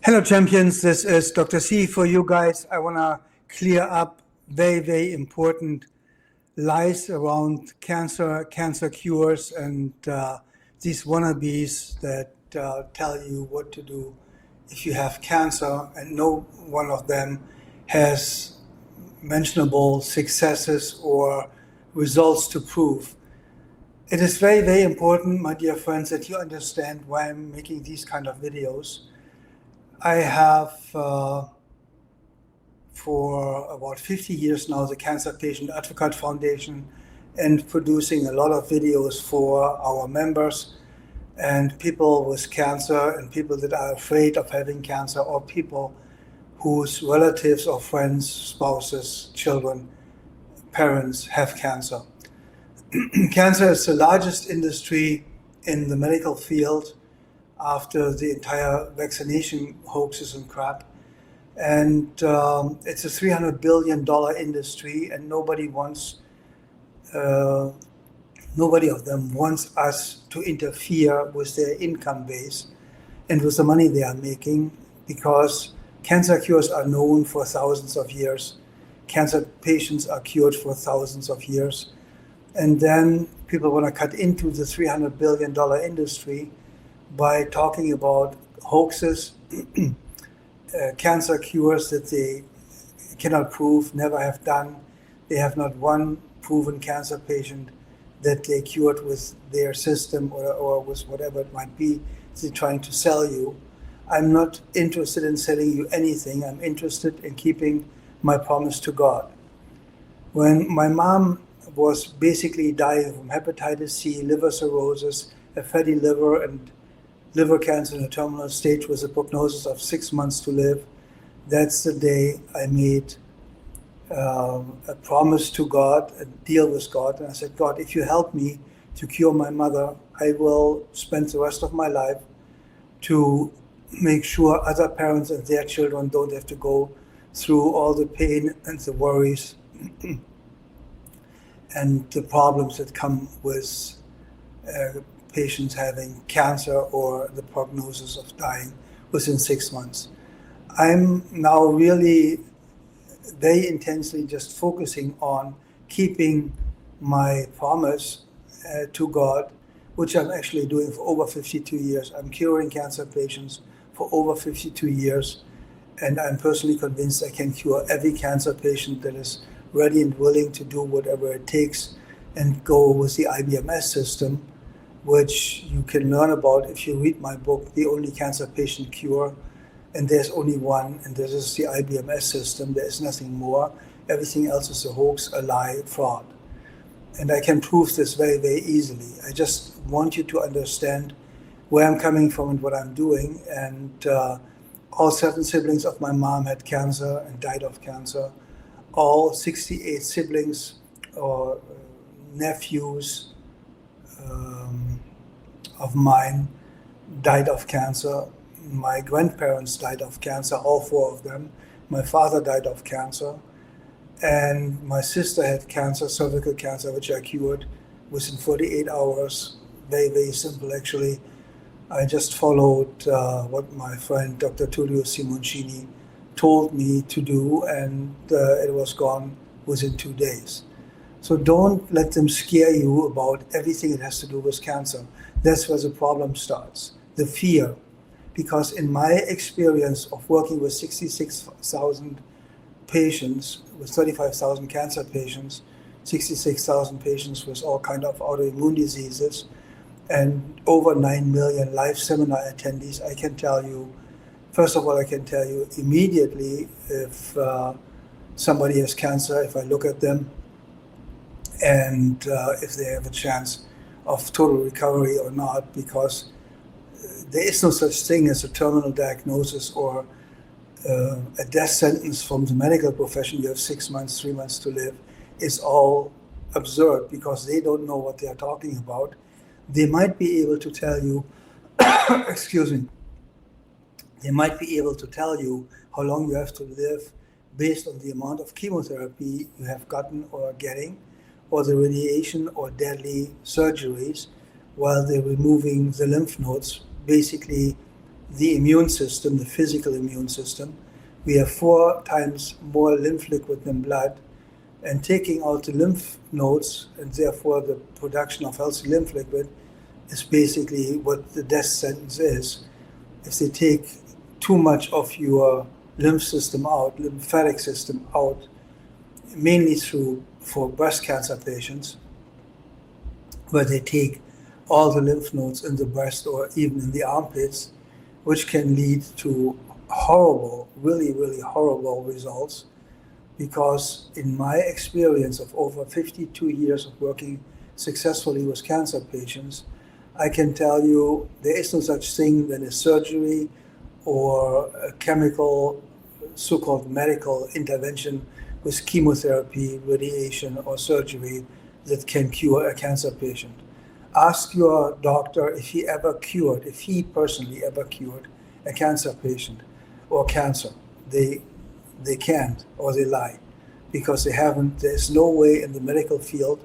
Hello, champions. This is Dr. C for you guys. I want to clear up very important lies around cancer cures, and these wannabes that tell you what to do if you have cancer, and no one of them has mentionable successes or results to prove. It is very important, my dear friends, that you understand why I'm making these kind of videos. I have, for about 50 years now, the Cancer Patient Advocate Foundation, and producing a lot of videos for our members and people with cancer and people that are afraid of having cancer, or people whose relatives or friends, spouses, children, parents have cancer. Cancer is the largest industry in the medical field after the entire vaccination hoaxes and crap. And it's a $300 billion industry, and nobody of them wants us to interfere with their income base and with the money they are making, because cancer cures are known for thousands of years. Cancer patients are cured for thousands of years. And then people want to cut into the $300 billion industry by talking about hoaxes, cancer cures that they cannot prove, never have done. They have not one proven cancer patient that they cured with their system or with whatever it might be they're trying to sell you. I'm not interested in selling you anything. I'm interested in keeping my promise to God. When my mom was basically dying from hepatitis C, liver cirrhosis, a fatty liver, and liver cancer in a terminal stage with a prognosis of 6 months to live, that's the day I made a promise to God, a deal with God. And I said, God, if you help me to cure my mother, I will spend the rest of my life to make sure other parents and their children don't have to go through all the pain and the worries and the problems that come with patients having cancer or the prognosis of dying within 6 months. I'm now really very intensely just focusing on keeping my promise to God, which I'm actually doing for over 52 years. I'm curing cancer patients for over 52 years, and I'm personally convinced I can cure every cancer patient that is ready and willing to do whatever it takes and go with the IBMS system, which you can learn about if you read my book, The Only Cancer Patient Cure. And there's only one, and this is the IBMS system. There is nothing more. Everything else is a hoax, a lie, fraud. And I can prove this very easily. I just want you to understand where I'm coming from and what I'm doing. And all 7 siblings of my mom had cancer and died of cancer. All 68 siblings or nephews of mine died of cancer. My grandparents died of cancer, all 4 of them. My father died of cancer. And my sister had cancer, cervical cancer, which I cured within 48 hours. Very simple, actually. I just followed what my friend Dr. Tullio Simoncini told me to do, and it was gone within 2 days. So don't let them scare you about everything that has to do with cancer. That's where the problem starts, the fear. Because in my experience of working with 66,000 patients, with 35,000 cancer patients, 66,000 patients with all kinds of autoimmune diseases, and over 9 million live seminar attendees, I can tell you, first of all, I can tell you immediately if somebody has cancer, if I look at them, and if they have a chance of total recovery or not, because there is no such thing as a terminal diagnosis or a death sentence from the medical profession. You have 6 months, 3 months to live. It's all absurd, because they don't know what they are talking about. They might be able to tell you, excuse me, they might be able to tell you how long you have to live based on the amount of chemotherapy you have gotten or are getting, or the radiation or deadly surgeries, while they're removing the lymph nodes, basically the immune system, the physical immune system. We have 4 times more lymph liquid than blood, and taking out the lymph nodes and therefore the production of healthy lymph liquid is basically what the death sentence is. If they take too much of your lymph system out, lymphatic system out, mainly for breast cancer patients, where they take all the lymph nodes in the breast or even in the armpits, which can lead to horrible, really, really horrible results. Because in my experience of over 52 years of working successfully with cancer patients, I can tell you there is no such thing than a surgery or a chemical, so-called medical intervention with chemotherapy, radiation, or surgery that can cure a cancer patient. Ask your doctor if he personally ever cured a cancer patient or cancer. They can't, or they lie, because they haven't. There's no way in the medical field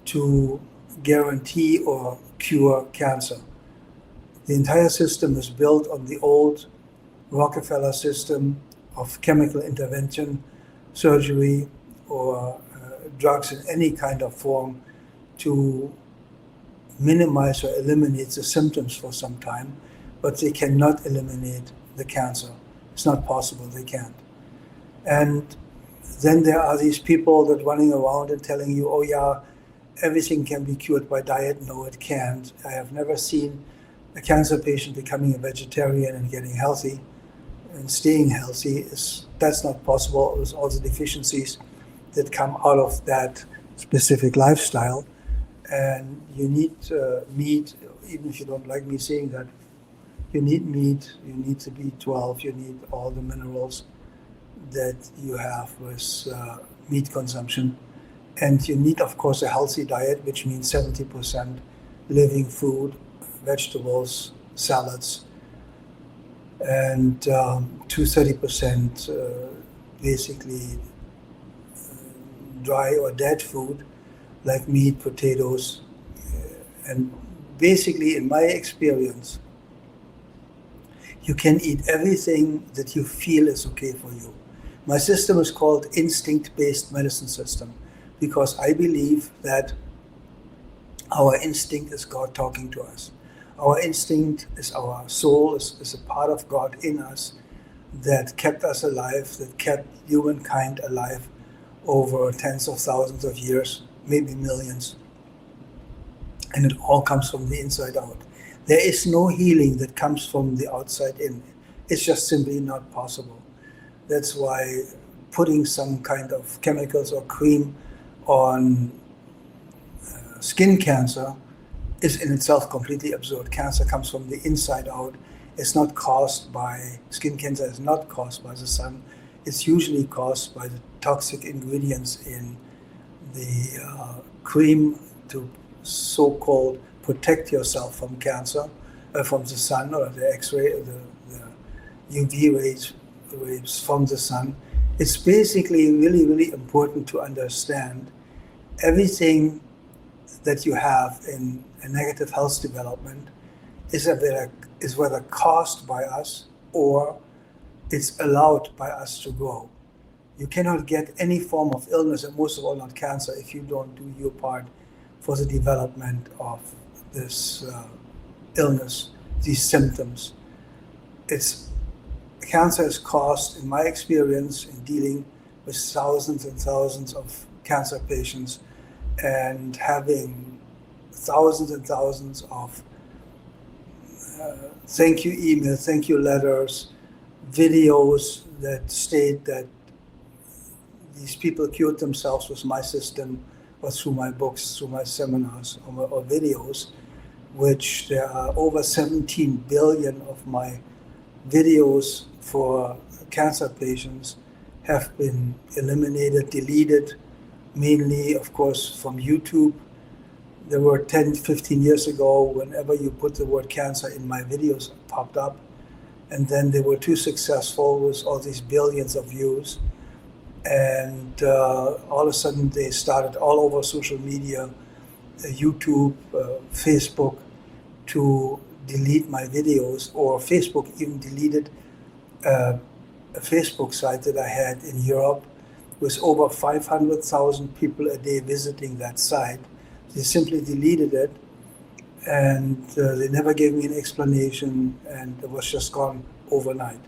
to guarantee or cure cancer. The entire system is built on the old Rockefeller system of chemical intervention, surgery, or drugs in any kind of form to minimize or eliminate the symptoms for some time, but they cannot eliminate the cancer. It's not possible, they can't. And then there are these people that running around and telling you, oh yeah, everything can be cured by diet. No, it can't. I have never seen a cancer patient becoming a vegetarian and getting healthy and staying healthy. That's not possible with all the deficiencies that come out of that specific lifestyle. And you need meat, even if you don't like me saying that. You need meat, you need the B12, you need all the minerals that you have with meat consumption. And you need, of course, a healthy diet, which means 70% living food, vegetables, salads, and to 30% basically dry or dead food, like meat, potatoes. And basically, in my experience, you can eat everything that you feel is okay for you. My system is called instinct-based medicine system, because I believe that our instinct is God talking to us. Our instinct is our soul, is a part of God in us that kept us alive, that kept humankind alive over tens of thousands of years, maybe millions. And it all comes from the inside out. There is no healing that comes from the outside in. It's just simply not possible. That's why putting some kind of chemicals or cream on skin cancer is in itself completely absurd. Cancer comes from the inside out. It's not caused by, skin cancer is not caused by the sun. It's usually caused by the toxic ingredients in the cream to so-called protect yourself from cancer, from the sun or the X-ray, the UV rays from the sun. It's basically really, really important to understand everything that you have in a negative health development is whether caused by us or it's allowed by us to grow. You cannot get any form of illness, and most of all not cancer, if you don't do your part for the development of this illness, these symptoms. Cancer is caused, in my experience, in dealing with thousands and thousands of cancer patients and having thousands and thousands of thank you emails, thank you letters, videos that state that these people cured themselves with my system or through my books, through my seminars or videos, which there are over 17 billion of my videos for cancer patients have been eliminated, deleted, mainly, of course, from YouTube. There were 10, 15 years ago, whenever you put the word cancer in my videos, it popped up. And then they were too successful with all these billions of views. And all of a sudden they started all over social media, YouTube, Facebook, to delete my videos, or Facebook even deleted a Facebook site that I had in Europe with over 500,000 people a day visiting that site. They simply deleted it, and they never gave me an explanation, and it was just gone overnight.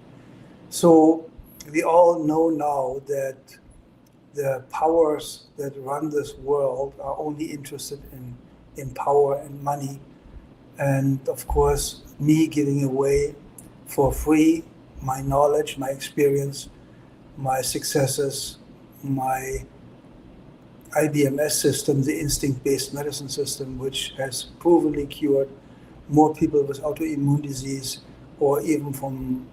So we all know now that the powers that run this world are only interested in power and money. And of course, me giving away for free my knowledge, my experience, my successes, my IBMS system, the instinct-based medicine system, which has provenly cured more people with autoimmune disease, or even from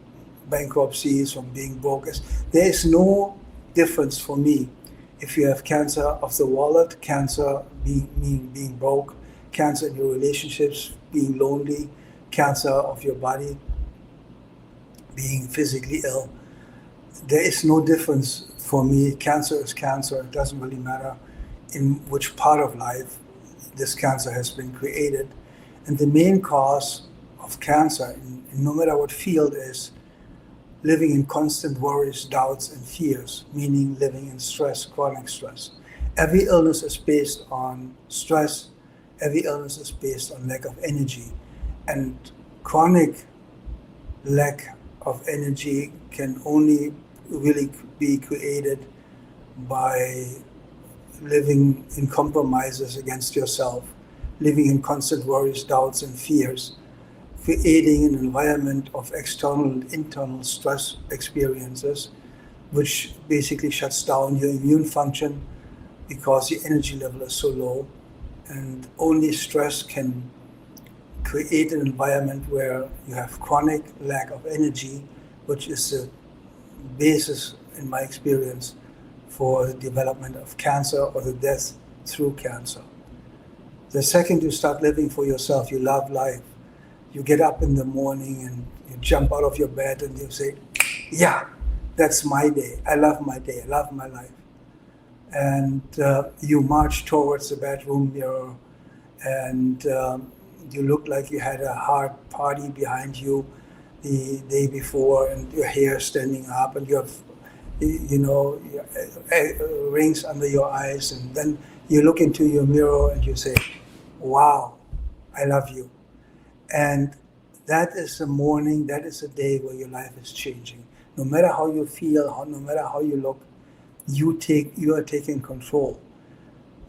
bankruptcies, from being broke. There is no difference for me if you have cancer of the wallet, cancer being broke, cancer in your relationships, being lonely, cancer of your body, being physically ill. There is no difference for me. Cancer is cancer. It doesn't really matter in which part of life this cancer has been created. And the main cause of cancer, no matter what field, is living in constant worries, doubts, and fears, meaning living in stress, chronic stress. Every illness is based on stress. Every illness is based on lack of energy. And chronic lack of energy can only really be created by living in compromises against yourself, living in constant worries, doubts, and fears, creating an environment of external and internal stress experiences, which basically shuts down your immune function because your energy level is so low. And only stress can create an environment where you have chronic lack of energy, which is the basis, in my experience, for the development of cancer or the death through cancer. The second you start living for yourself, you love life. You get up in the morning and you jump out of your bed and you say, yeah, that's my day. I love my day. I love my life. And you march towards the bedroom mirror, and you look like you had a hard party behind you the day before, and your hair standing up, and you have, rings under your eyes, and then you look into your mirror and you say, wow, I love you. And that is the morning, that is the day where your life is changing. No matter how you feel, no matter how you look, you are taking control.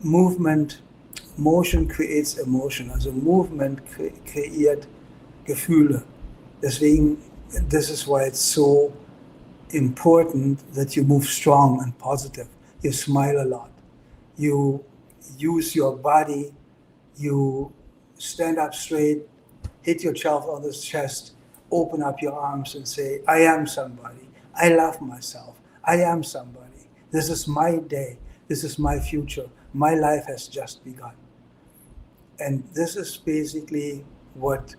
Motion creates emotion. Also movement kreiert Gefühle. Deswegen, this is why it's so important that you move strong and positive. You smile a lot. You use your body. You stand up straight, hit yourself on the chest, open up your arms and say, I am somebody. I love myself. I am somebody. This is my day. This is my future. My life has just begun. And this is basically what,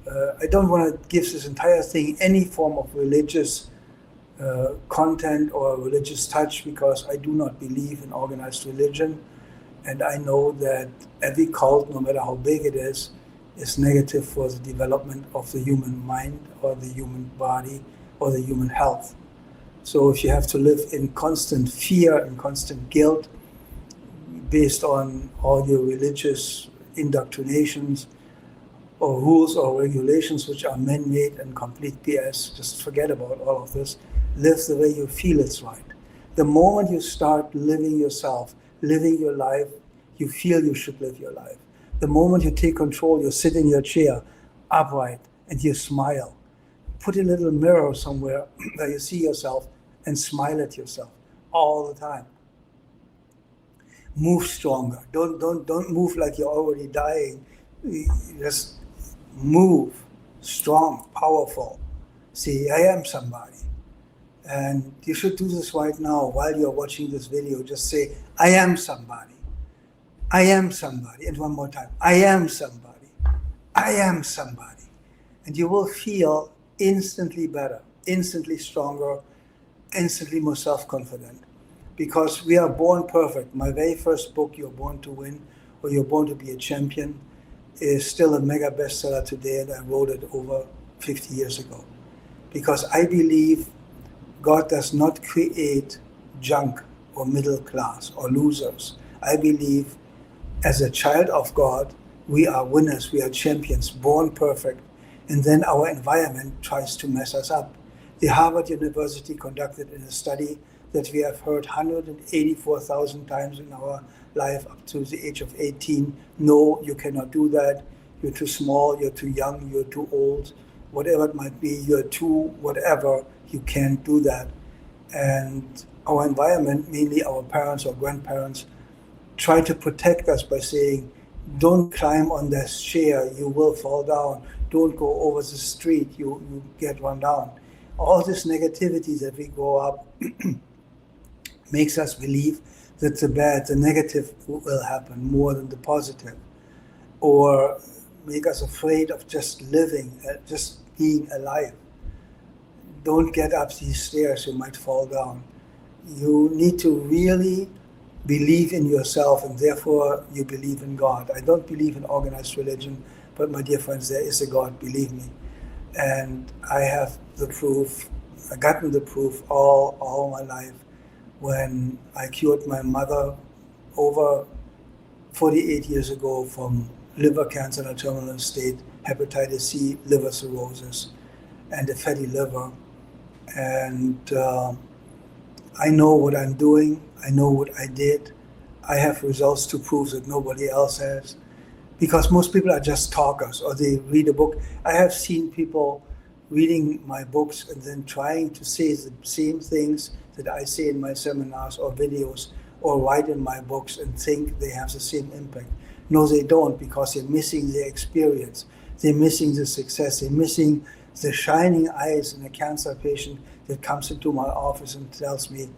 I don't want to give this entire thing any form of religious content or religious touch, because I do not believe in organized religion. And I know that every cult, no matter how big it is negative for the development of the human mind or the human body or the human health. So if you have to live in constant fear and constant guilt based on all your religious indoctrinations or rules or regulations which are man-made and complete BS, just forget about all of this. Live the way you feel it's right. The moment you start living yourself, living your life, you feel you should live your life. The moment you take control, you sit in your chair upright and you smile. Put a little mirror somewhere where you see yourself and smile at yourself all the time. Move stronger. Don't move like you're already dying. Just move strong, powerful. See, I am somebody. And you should do this right now while you're watching this video. Just say, I am somebody. I am somebody. And one more time, I am somebody. I am somebody. And you will feel instantly better, instantly stronger, instantly more self-confident. Because we are born perfect. My very first book, You're Born to Win, or You're Born to Be a Champion, is still a mega bestseller today, and I wrote it over 50 years ago. Because I believe God does not create junk or middle class or losers. I believe as a child of God, we are winners, we are champions, born perfect, and then our environment tries to mess us up. The Harvard University conducted in a study that we have heard 184,000 times in our life up to the age of 18. No, you cannot do that. You're too small, you're too young, you're too old, whatever it might be, you're too whatever, you can't do that. And our environment, mainly our parents or grandparents, try to protect us by saying, don't climb on this chair, you will fall down. Don't go over the street, you get run down. All this negativity that we grow up makes us believe that the bad, the negative will happen more than the positive, or make us afraid of just living, just being alive. Don't get up these stairs, you might fall down. You need to really believe in yourself, and therefore you believe in God. I don't believe in organized religion, but my dear friends, there is a God, believe me. And I have the proof, I've gotten the proof all my life. When I cured my mother over 48 years ago from liver cancer in a terminal state, hepatitis C, liver cirrhosis, and a fatty liver. And I know what I'm doing. I know what I did. I have results to prove that nobody else has. Because most people are just talkers, or they read a book. I have seen people reading my books and then trying to say the same things that I say in my seminars or videos or write in my books and think they have the same impact. No, they don't, because they're missing the experience. They're missing the success. They're missing the shining eyes in a cancer patient that comes into my office and tells me,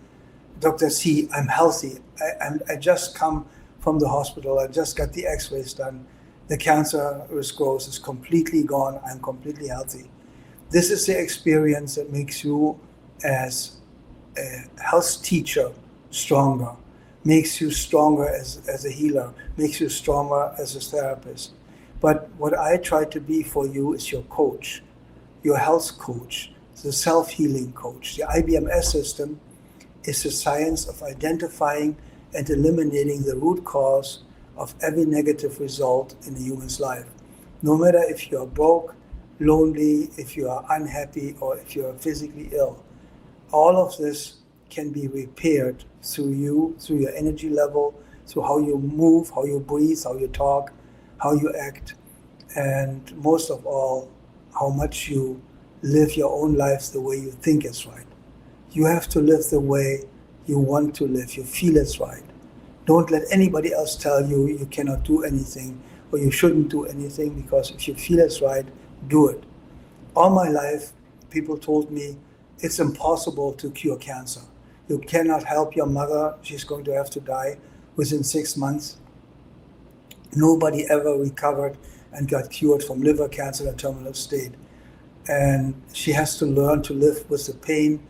Dr. C, I'm healthy. I just come from the hospital. I just got the x-rays done. The cancer growth is completely gone. I'm completely healthy. This is the experience that makes you as a health teacher stronger, makes you stronger as a healer, makes you stronger as a therapist. But what I try to be for you is your coach, your health coach, the self-healing coach. The IBMS system is the science of identifying and eliminating the root cause of every negative result in a human's life. No matter if you're broke, lonely, if you are unhappy, or if you are physically ill, all of this can be repaired through you, through your energy level, through how you move, how you breathe, how you talk, how you act, and most of all, how much you live your own life the way you think is right. You have to live the way you want to live, you feel it's right. Don't let anybody else tell you you cannot do anything or you shouldn't do anything, because if you feel it's right, do it. All my life, people told me it's impossible to cure cancer. You cannot help your mother, she's going to have to die within 6 months. Nobody ever recovered and got cured from liver cancer in a terminal state. And she has to learn to live with the pain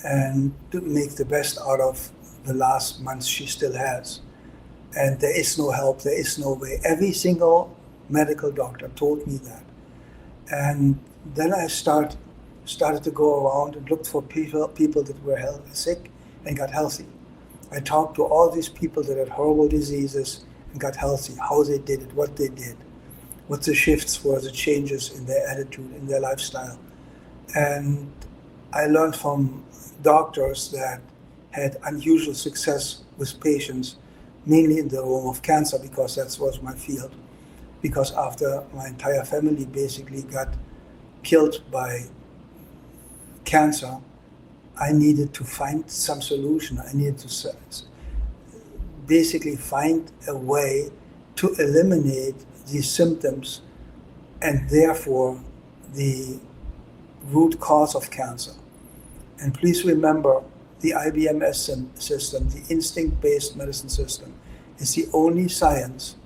and to make the best out of the last months she still has. And there is no help, there is no way. Every single medical doctor told me that. And then I started to go around and look for people that were sick and got healthy. I talked to all these people that had horrible diseases and got healthy, how they did it, what they did, what the shifts were, the changes in their attitude, in their lifestyle. And I learned from doctors that had unusual success with patients, mainly in the realm of cancer, because that was my field. Because after my entire family basically got killed by cancer, I needed to find some solution. I needed to basically find a way to eliminate these symptoms and therefore the root cause of cancer. And please remember, the IBMS system, the instinct-based medicine system, is the only science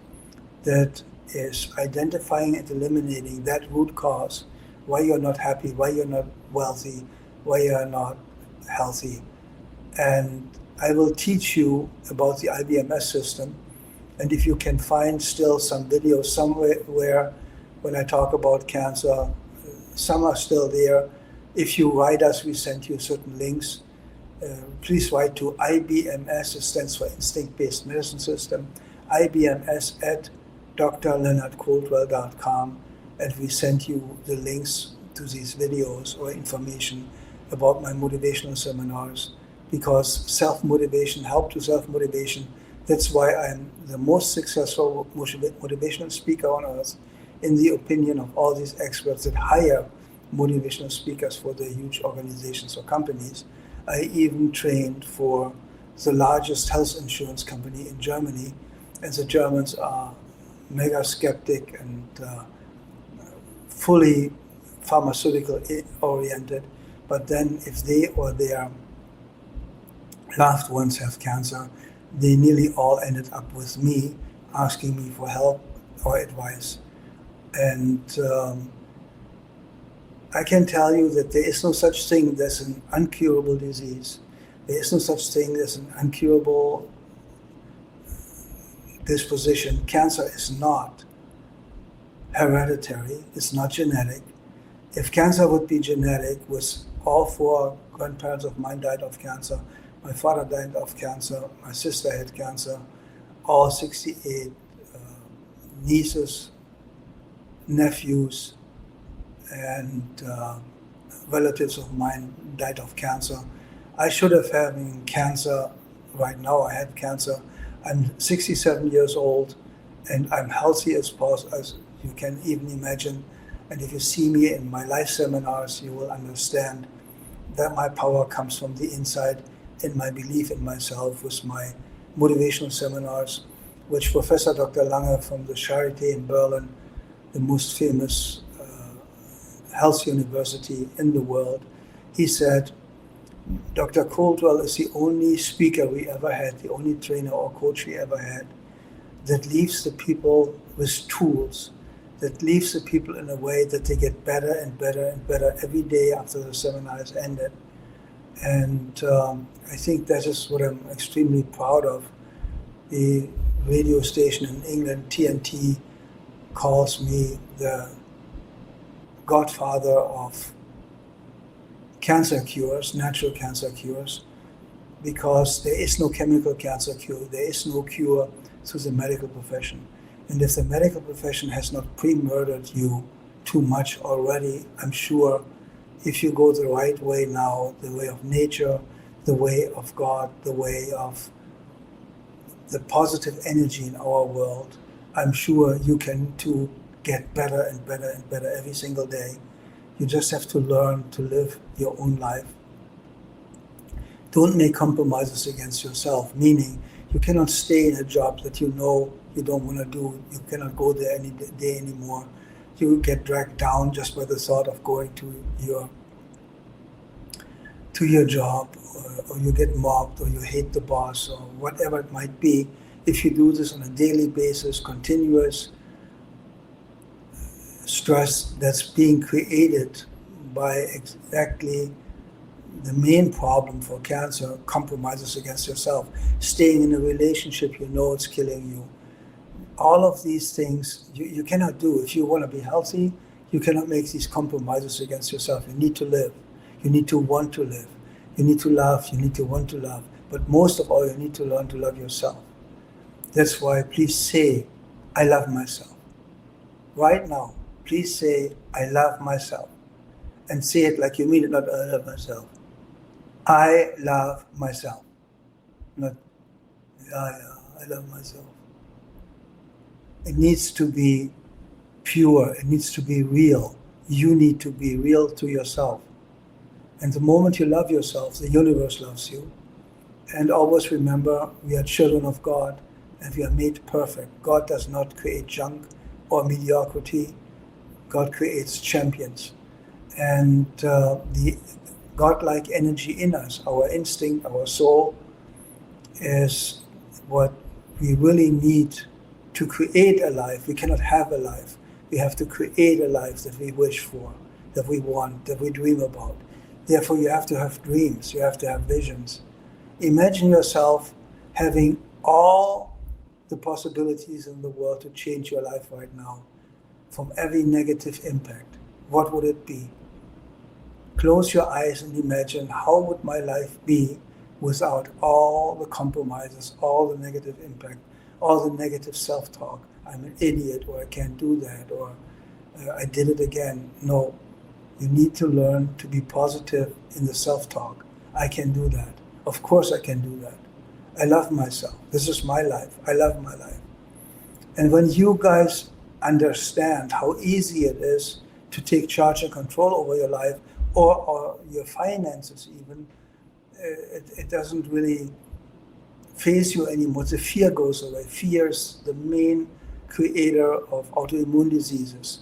that is identifying and eliminating that root cause, why you're not happy, why you're not wealthy, why you're not healthy. And I will teach you about the IBMS system And if you can find still some videos somewhere where when I talk about cancer, some are still there. If you write us, we send you certain links. Please write to IBMS, it stands for Instinct-Based Medicine System, IBMS at drleonardcoldwell.com, and we send you the links to these videos or information about my motivational seminars, because self-motivation, help to self-motivation, that's why I'm the most successful motivational speaker on earth, in the opinion of all these experts that hire motivational speakers for their huge organizations or companies. I even trained for the largest health insurance company in Germany, and the Germans are mega skeptic and fully pharmaceutical oriented. But then if they or their loved ones have cancer, they nearly all ended up with me, asking me for help or advice. And I can tell you that there is no such thing as an uncurable disease. There is no such thing as an uncurable disposition. Cancer is not hereditary, it's not genetic. If cancer would be genetic, with all 4 grandparents of mine died of cancer, my father died of cancer, my sister had cancer, all 68 nieces, nephews, and relatives of mine died of cancer. I should have having cancer right now. I had cancer. I'm 67 years old, and I'm healthy as possible, as you can even imagine. And if you see me in my life seminars, you will understand that my power comes from the inside, and my belief in myself with my motivational seminars, which Professor Dr. Lange from the Charité in Berlin, the most famous health university in the world, he said, Dr. Coldwell is the only speaker we ever had, the only trainer or coach we ever had, that leaves the people with tools, that leaves the people in a way that they get better and better and better every day after the seminar is ended. And I think that is what I'm extremely proud of. The radio station in England, TNT, calls me the godfather of cancer cures, natural cancer cures, because there is no chemical cancer cure. There is no cure through the medical profession. And if the medical profession has not pre-murdered you too much already, I'm sure if you go the right way now, the way of nature, the way of God, the way of the positive energy in our world, I'm sure you can too get better and better and better every single day. You just have to learn to live your own life. Don't make compromises against yourself, meaning you cannot stay in a job that you know you don't want to do. You cannot go there any day anymore. You get dragged down just by the thought of going to your job, or you get mobbed, or you hate the boss, or whatever it might be. If you do this on a daily basis, continuous stress that's being created by exactly the main problem for cancer, compromises against yourself, staying in a relationship you know it's killing you. All of these things you cannot do. If you want to be healthy, you cannot make these compromises against yourself. You need to live. You need to want to live. You need to love. You need to want to love. But most of all, you need to learn to love yourself. That's why please say, I love myself. Right now, please say, I love myself. And say it like you mean it, not I love myself. I love myself. Not, I love myself. It needs to be pure. It needs to be real. You need to be real to yourself. And the moment you love yourself, the universe loves you. And always remember, we are children of God, and we are made perfect. God does not create junk or mediocrity. God creates champions. And the godlike energy in us, our instinct, our soul, is what we really need to create a life. We cannot have a life. We have to create a life that we wish for, that we want, that we dream about. Therefore, you have to have dreams. You have to have visions. Imagine yourself having all the possibilities in the world to change your life right now from every negative impact, what would it be? Close your eyes and imagine, how would my life be without all the compromises, all the negative impact, all the negative self-talk? I'm an idiot, or I can't do that, or I did it again. No, you need to learn to be positive in the self-talk. I can do that. Of course I can do that. I love myself. This is my life. I love my life. And when you guys understand how easy it is to take charge and control over your life, or your finances even, it doesn't really face you anymore. The fear goes away. Fear is the main creator of autoimmune diseases.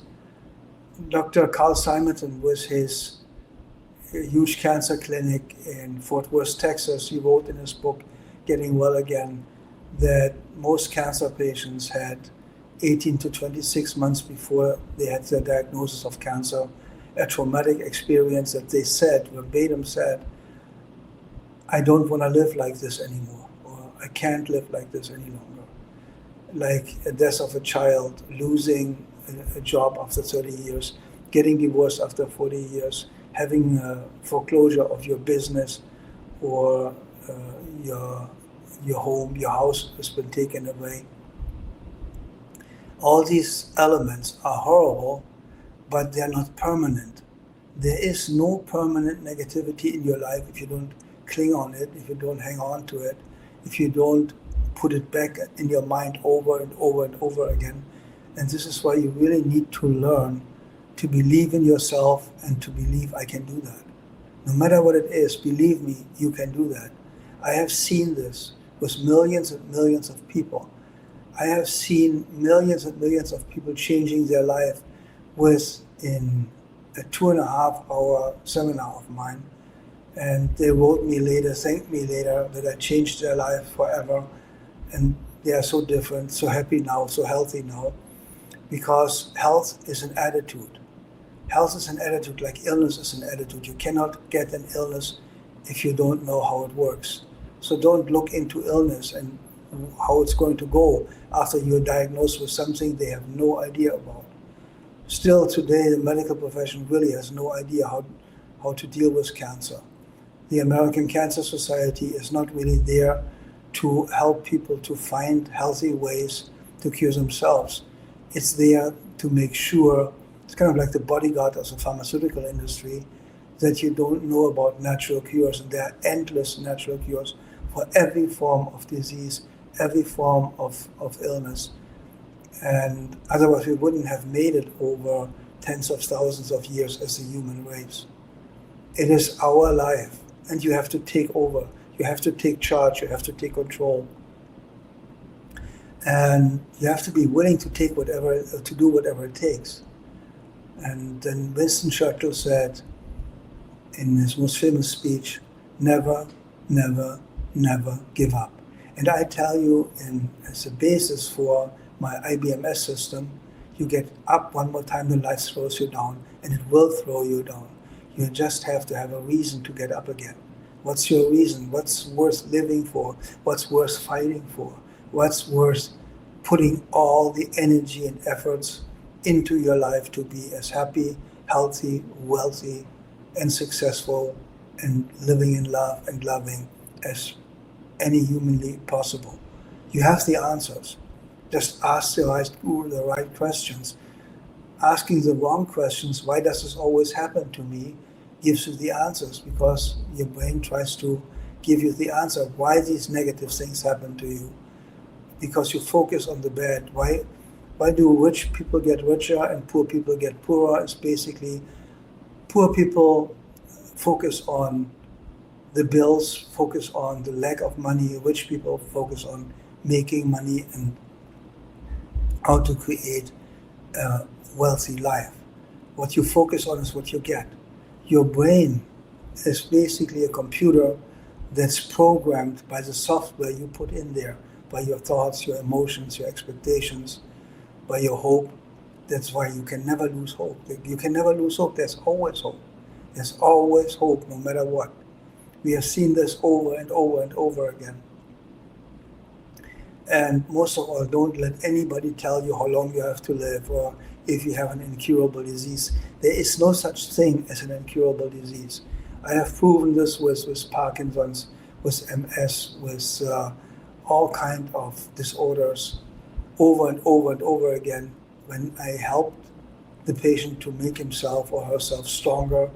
Dr. Carl Simonton, with his huge cancer clinic in Fort Worth, Texas, he wrote in his book, Getting Well Again, that most cancer patients had 18 to 26 months before they had their diagnosis of cancer, a traumatic experience that they said, verbatim said, I don't want to live like this anymore, or I can't live like this any longer. Like a death of a child, losing a job after 30 years, getting divorced after 40 years, having a foreclosure of your business, or your home, your house has been taken away. All these elements are horrible, but they're not permanent. There is no permanent negativity in your life if you don't cling on it, if you don't hang on to it, if you don't put it back in your mind over and over and over again. And this is why you really need to learn to believe in yourself and to believe I can do that. No matter what it is, believe me, you can do that. I have seen this with millions and millions of people. I have seen millions and millions of people changing their life within a 2.5-hour seminar of mine. And they wrote me later, thanked me later that I changed their life forever. And they are so different, so happy now, so healthy now. Because health is an attitude. Health is an attitude, like illness is an attitude. You cannot get an illness if you don't know how it works. So don't look into illness and how it's going to go after you're diagnosed with something they have no idea about. Still today, the medical profession really has no idea how to deal with cancer. The American Cancer Society is not really there to help people to find healthy ways to cure themselves. It's there to make sure, it's kind of like the bodyguard of the pharmaceutical industry, that you don't know about natural cures. And there are endless natural cures for every form of disease, every form of illness. And otherwise we wouldn't have made it over tens of thousands of years as a human race. It is our life, and you have to take over. You have to take charge, you have to take control. And you have to be willing to do whatever it takes. And then Winston Churchill said in his most famous speech, never, never, never give up. And I tell you, as a basis for my IBMS system, you get up one more time, the life throws you down, and it will throw you down. You just have to have a reason to get up again. What's your reason? What's worth living for? What's worth fighting for? What's worth putting all the energy and efforts into your life to be as happy, healthy, wealthy, and successful, and living in love and loving as any humanly possible? You have the answers. Just ask the right questions. Asking the wrong questions, why does this always happen to me, gives you the answers, because your brain tries to give you the answer why these negative things happen to you. Because you focus on the bad. Why do rich people get richer and poor people get poorer? It's basically poor people focus on the bills, focus on the lack of money. Rich people focus on making money and how to create a wealthy life. What you focus on is what you get. Your brain is basically a computer that's programmed by the software you put in there, by your thoughts, your emotions, your expectations, by your hope. That's why you can never lose hope. You can never lose hope. There's always hope. There's always hope, no matter what. We have seen this over and over and over again. And most of all, don't let anybody tell you how long you have to live or if you have an incurable disease. There is no such thing as an incurable disease. I have proven this with Parkinson's, with MS, with all kind of disorders over and over and over again. When I helped the patient to make himself or herself stronger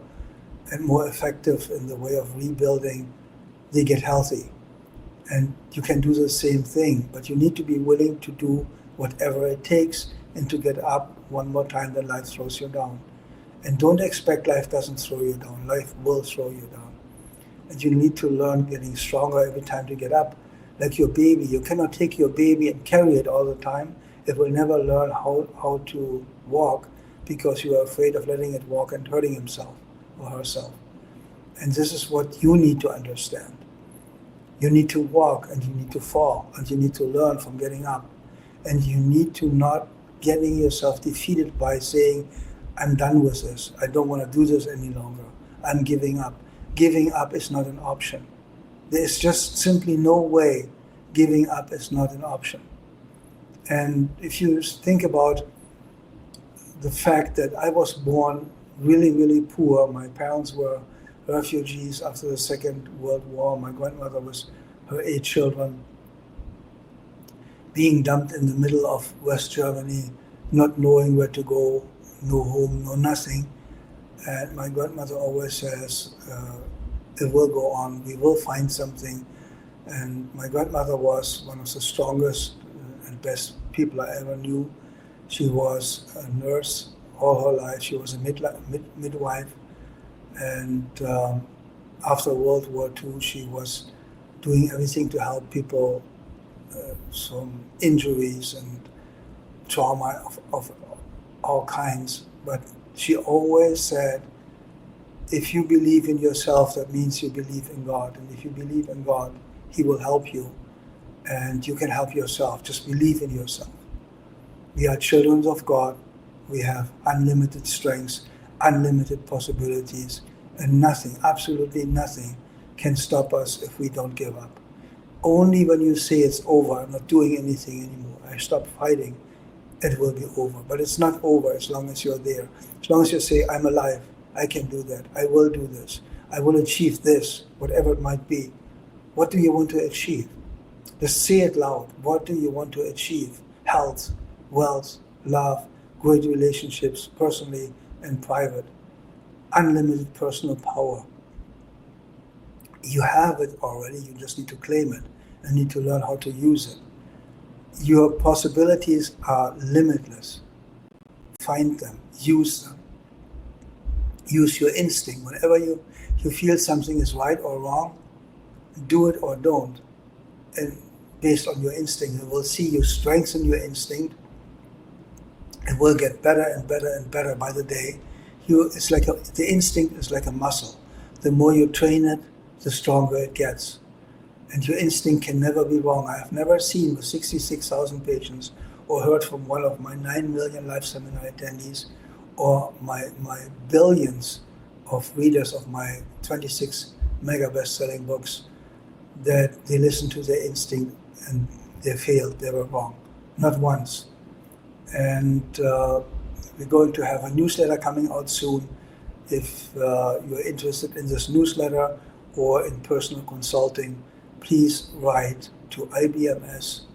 and more effective in the way of rebuilding, they get healthy. And you can do the same thing, but you need to be willing to do whatever it takes and to get up one more time than life throws you down. And don't expect life doesn't throw you down. Life will throw you down. And you need to learn getting stronger every time to get up. Like your baby, you cannot take your baby and carry it all the time. It will never learn how to walk because you are afraid of letting it walk and hurting himself or herself. And this is what you need to understand. You need to walk and you need to fall and you need to learn from getting up. And you need to not getting yourself defeated by saying, I'm done with this. I don't want to do this any longer. I'm giving up. Giving up is not an option. There's just simply no way giving up is not an option. And if you think about the fact that I was born really, really poor, my parents were refugees after the Second World War. My grandmother was her 8 children, being dumped in the middle of West Germany, not knowing where to go, no home, no nothing. And my grandmother always says, it will go on, we will find something. And my grandmother was one of the strongest and best people I ever knew. She was a nurse all her life. She was a midwife. And after World War II, she was doing everything to help people from injuries and trauma of all kinds. But she always said, if you believe in yourself, that means you believe in God. And if you believe in God, He will help you. And you can help yourself. Just believe in yourself. We are children of God. We have unlimited strengths, unlimited possibilities, and nothing, absolutely nothing, can stop us if we don't give up. Only when you say it's over, I'm not doing anything anymore, I stop fighting, it will be over. But it's not over as long as you're there. As long as you say, I'm alive, I can do that, I will do this, I will achieve this, whatever it might be. What do you want to achieve? Just say it loud. What do you want to achieve? Health, wealth, love, great relationships, personally and private. Unlimited personal power. You have it already, you just need to claim it and need to learn how to use it. Your possibilities are limitless. Find them, use them. Use your instinct. Whenever you feel something is right or wrong, do it or don't. And based on your instinct, you will see you strengthen your instinct. It will get better and better and better by the day. It's like the instinct is like a muscle. The more you train it, the stronger it gets. And your instinct can never be wrong. I have never seen with 66,000 patients or heard from one of my 9 million live seminar attendees or my billions of readers of my 26 mega best-selling books that they listened to their instinct and they failed, they were wrong. Not once. And we're going to have a newsletter coming out soon. If you're interested in this newsletter or in personal consulting, please write to IBMS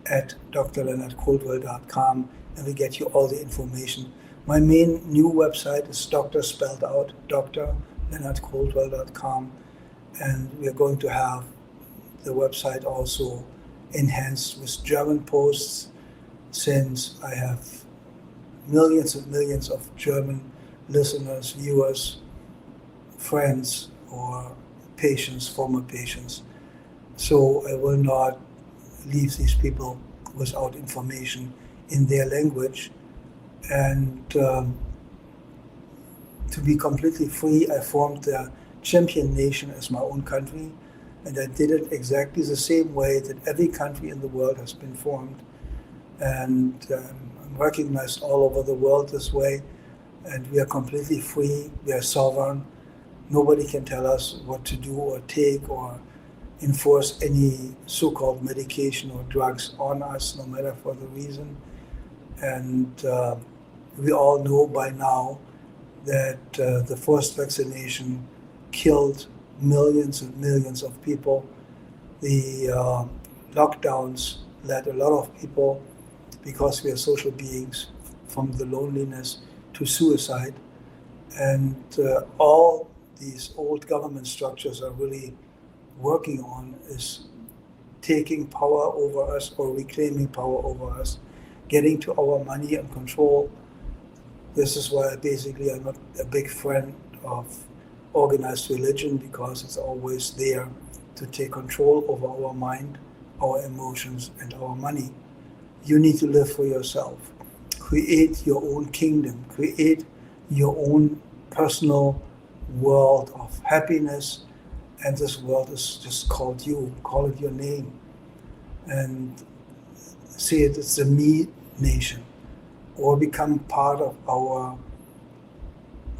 at drleonardcoldwell.com and we get you all the information. My main new website is Dr. spelled out, drleonardcoldwell.com, and we're going to have the website also enhanced with German posts, since I have millions and millions of German listeners, viewers, friends, or patients, former patients. So I will not leave these people without information in their language. And to be completely free, I formed the Champion Nation as my own country, and I did it exactly the same way that every country in the world has been formed. And I'm recognized all over the world this way, and we are completely free, we are sovereign. Nobody can tell us what to do or take or enforce any so-called medication or drugs on us, no matter for the reason. And we all know by now that the first vaccination killed millions and millions of people. The lockdowns led a lot of people, because we are social beings, from the loneliness to suicide. And all these old government structures are really working on is taking power over us or reclaiming power over us, getting to our money and control. This is why basically I'm not a big friend of organized religion, because it's always there to take control over our mind, our emotions, and our money. You need to live for yourself. Create your own kingdom. Create your own personal world of happiness. And this world is just called you. Call it your name. And say it's the me nation. Or become part of our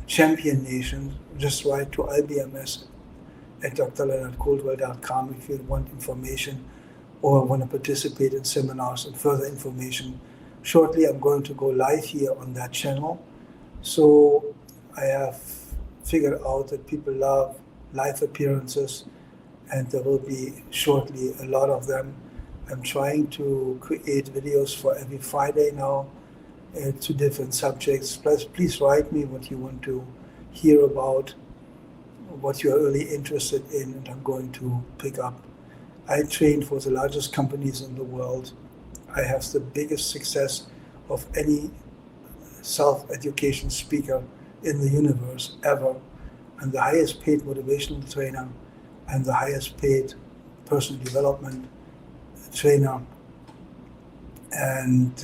champion nation. Just write to IBMS at drleonardcoldwell.com if you want information or want to participate in seminars and further information. Shortly, I'm going to go live here on that channel. So I have figured out that people love live appearances, and there will be shortly a lot of them. I'm trying to create videos for every Friday now to different subjects. Please write me what you want to hear about, what you're really interested in, and I'm going to pick up. I train for the largest companies in the world. I have the biggest success of any self-education speaker in the universe ever. I'm the highest paid motivational trainer. I'm the highest paid personal development trainer. And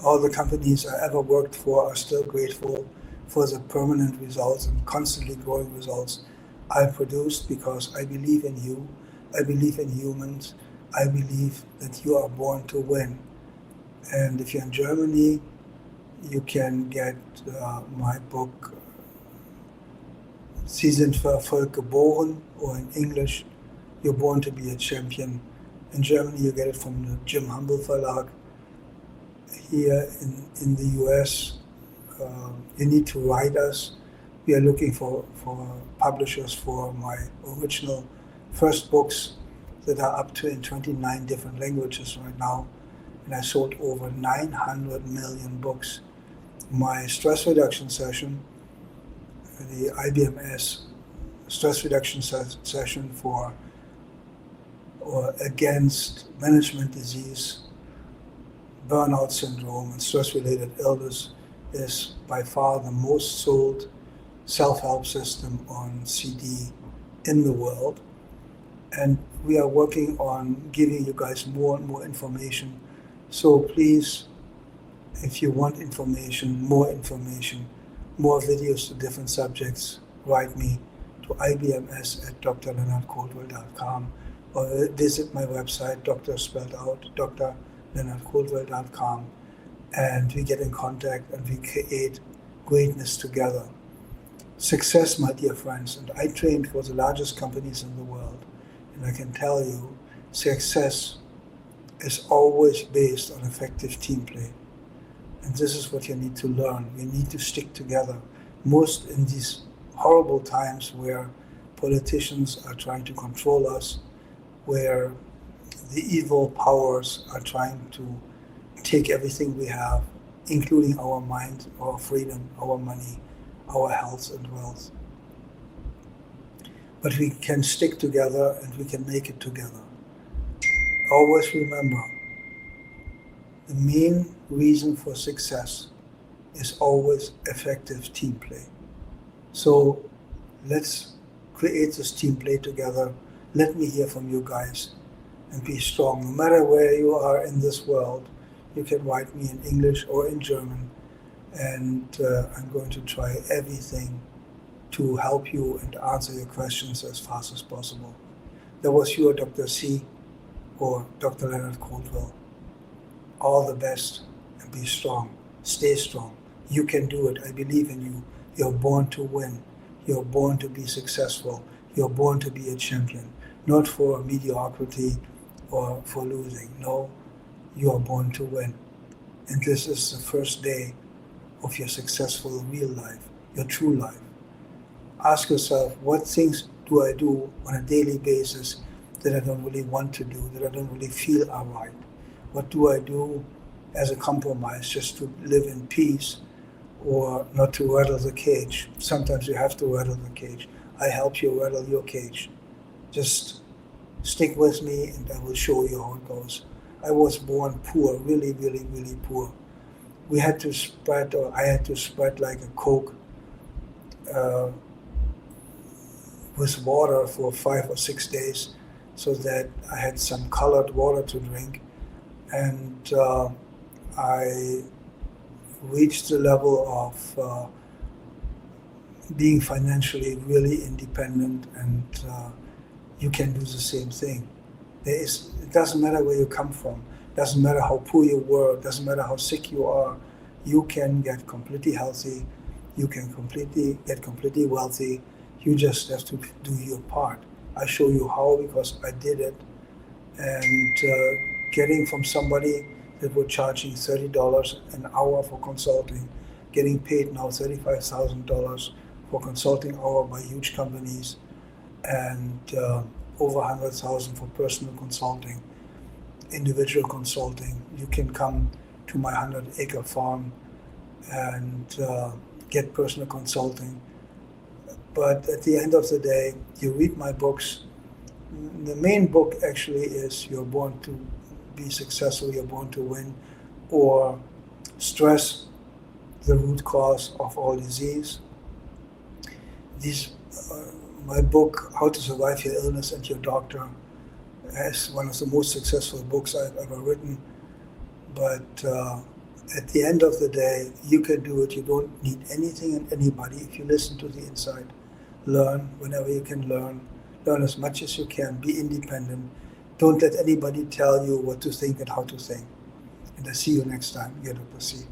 all the companies I ever worked for are still grateful for the permanent results and constantly growing results I produced, because I believe in you. I believe in humans. I believe that you are born to win. And if you're in Germany, you can get my book, Sie sind für Erfolg geboren, or in English, You're Born to be a Champion. In Germany, you get it from the Jim Humble Verlag. Here in the US, you need to write us. We are looking for publishers for my original first books that are up to in 29 different languages right now. And I sold over 900 million books. My stress reduction session, the IBMS stress reduction session for or against management disease, burnout syndrome, and stress-related illness, is by far the most sold self-help system on CD in the world. And we are working on giving you guys more and more information. So please, if you want information, more videos to different subjects, write me to IBMS at drleonardcoldwell.com or visit my website, drleonardcoldwell.com, and we get in contact and we create greatness together. Success, my dear friends, and I trained for the largest companies in the world, and I can tell you, success is always based on effective team play. And this is what you need to learn. We need to stick together. Most in these horrible times where politicians are trying to control us, where the evil powers are trying to take everything we have, including our mind, our freedom, our money, our health and wealth. But we can stick together and we can make it together. Always remember, the main reason for success is always effective team play. So let's create this team play together. Let me hear from you guys and be strong. No matter where you are in this world, you can write me in English or in German, and I'm going to try everything to help you and answer your questions as fast as possible. That was your Dr. C or Dr. Leonard Coldwell. All the best and be strong. Stay strong. You can do it. I believe in you. You're born to win. You're born to be successful. You're born to be a champion. not for mediocrity or for losing. No, you are born to win. And this is the first day of your successful real life, your true life. Ask yourself, what things do I do on a daily basis that I don't really want to do, that I don't really feel are right? What do I do as a compromise just to live in peace or not to rattle the cage? Sometimes you have to rattle the cage. I help you rattle your cage. Just stick with me and I will show you how it goes. I was born poor, really, really, really poor. We had to spread, or I had to spread like a Coke with water for 5 or 6 days so that I had some colored water to drink. And I reached the level of being financially really independent, and you can do the same thing. It doesn't matter where you come from, doesn't matter how poor you were, doesn't matter how sick you are, you can get completely healthy, you can get completely wealthy. You just have to do your part. I show you how because I did it. And getting from somebody that was charging $30 an hour for consulting, getting paid now $35,000 for consulting hour by huge companies, and over $100,000 for personal consulting, individual consulting. You can come to my 100-acre farm and get personal consulting. But at the end of the day, you read my books. The main book actually is You're Born to Be Successful, You're Born to Win, or Stress, the Root Cause of All Disease. My book, How to Survive Your Illness and Your Doctor, is one of the most successful books I've ever written. But at the end of the day, you can do it. You don't need anything and anybody if you listen to the inside. Learn whenever you can learn. Learn as much as you can. Be independent. Don't let anybody tell you what to think and how to think. And I see you next time. Get up to see.